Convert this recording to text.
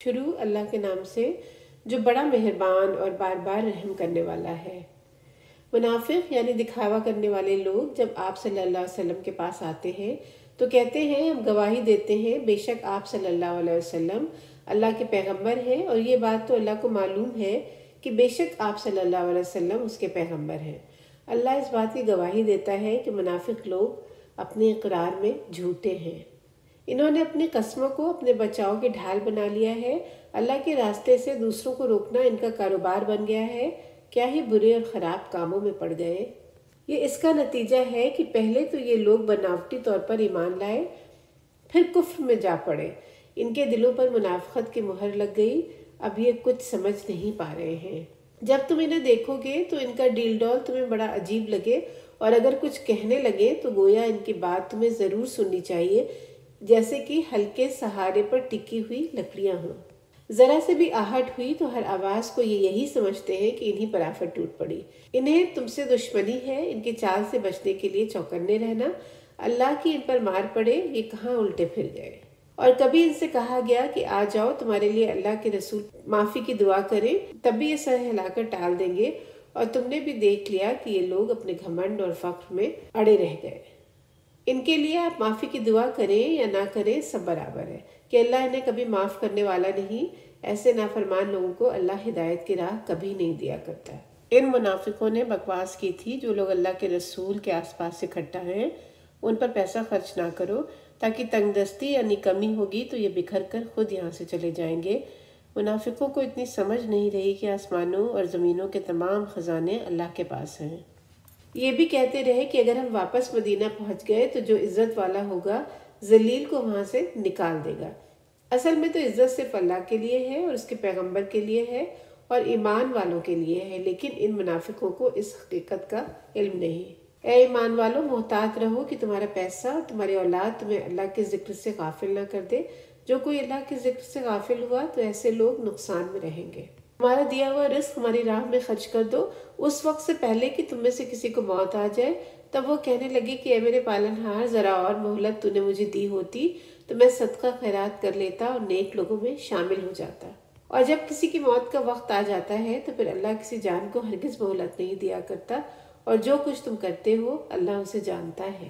شروع اللہ کے نام سے جو بڑا مہربان اور بار بار رحم کرنے والا ہے۔ منافق یعنی دکھاوا کرنے والے لوگ جب آپ صلی اللہ علیہ وسلم کے پاس آتے ہیں تو کہتے ہیں ہم گواہی دیتے ہیں بے شک آپ صلی اللہ علیہ وسلم اللہ کے پیغمبر ہیں، اور یہ بات تو اللہ کو معلوم ہے کہ بے شک آپ صلی اللہ علیہ وسلم اس کے پیغمبر ہیں۔ اللہ اس بات کی گواہی دیتا ہے کہ منافق لوگ اپنے اقرار میں جھوٹے ہیں۔ انہوں نے اپنی قسموں کو اپنے بچاؤ کے ڈھال بنا لیا ہے۔ اللہ کے راستے سے دوسروں کو روکنا ان کا کاروبار بن گیا ہے۔ کیا ہی برے اور خراب کاموں میں پڑ گئے۔ یہ اس کا نتیجہ ہے کہ پہلے تو یہ لوگ بناوٹی طور پر ایمان لائے، پھر کفر میں جا پڑے۔ ان کے دلوں پر منافقت کی مہر لگ گئی، اب یہ کچھ سمجھ نہیں پا رہے ہیں۔ جب تم انہیں دیکھو گے تو ان کا ڈیل ڈول تمہیں بڑا عجیب لگے، اور اگر کچھ کہنے لگے تو گویا ان کی بات تمہیں ضرور سننی چاہیے، جیسے کہ ہلکے سہارے پر ٹکی ہوئی لکڑیاں ہوں۔ ذرا سے بھی آہٹ ہوئی تو ہر آواز کو یہ یہی سمجھتے ہیں کہ انہیں پر آفت ٹوٹ پڑی۔ انہیں تم سے دشمنی ہے، ان کے چال سے بچنے کے لیے چوکنے رہنا۔ اللہ کی ان پر مار پڑے، یہ کہاں الٹے پھر گئے۔ اور کبھی ان سے کہا گیا کہ آ جاؤ تمہارے لیے اللہ کے رسول معافی کی دعا کریں، تب بھی یہ سر ہلا کر ٹال دیں گے، اور تم نے بھی دیکھ لیا کہ یہ لوگ اپنے گھمنڈ اور فخر میں اڑے رہ گئے۔ ان کے لیے آپ معافی کی دعا کریں یا نہ کریں سب برابر ہے کہ اللہ انہیں کبھی معاف کرنے والا نہیں۔ ایسے نافرمان لوگوں کو اللہ ہدایت کی راہ کبھی نہیں دیا کرتا۔ ان منافقوں نے بکواس کی تھی جو لوگ اللہ کے رسول کے آس پاس اکٹھا ہیں ان پر پیسہ خرچ نہ کرو، تاکہ تنگ دستی یعنی کمی ہوگی تو یہ بکھر کر خود یہاں سے چلے جائیں گے۔ منافقوں کو اتنی سمجھ نہیں رہی کہ آسمانوں اور زمینوں کے تمام خزانے اللہ کے پاس ہیں۔ یہ بھی کہتے رہے کہ اگر ہم واپس مدینہ پہنچ گئے تو جو عزت والا ہوگا ذلیل کو وہاں سے نکال دے گا۔ اصل میں تو عزت صرف اللہ کے لیے ہے اور اس کے پیغمبر کے لیے ہے اور ایمان والوں کے لیے ہے، لیکن ان منافقوں کو اس حقیقت کا علم نہیں۔ اے ایمان والوں، محتاط رہو کہ تمہارا پیسہ اور تمہاری اولاد تمہیں اللہ کے ذکر سے غافل نہ کر دے۔ جو کوئی اللہ کے ذکر سے غافل ہوا تو ایسے لوگ نقصان میں رہیں گے۔ تمہارا دیا ہوا رزق ہماری راہ میں خرچ کر دو، اس وقت سے پہلے کہ تم میں سے کسی کو موت آ جائے۔ تب وہ کہنے لگے کہ اے میرے پالنہار، ذرا اور مہلت تو نے مجھے دی ہوتی تو میں صدقہ خیرات کر لیتا اور نیک لوگوں میں شامل ہو جاتا۔ اور جب کسی کی موت کا وقت آ جاتا ہے تو پھر اللہ کسی جان کو ہرگز مہلت نہیں دیا کرتا، اور جو کچھ تم کرتے ہو اللہ اسے جانتا ہے۔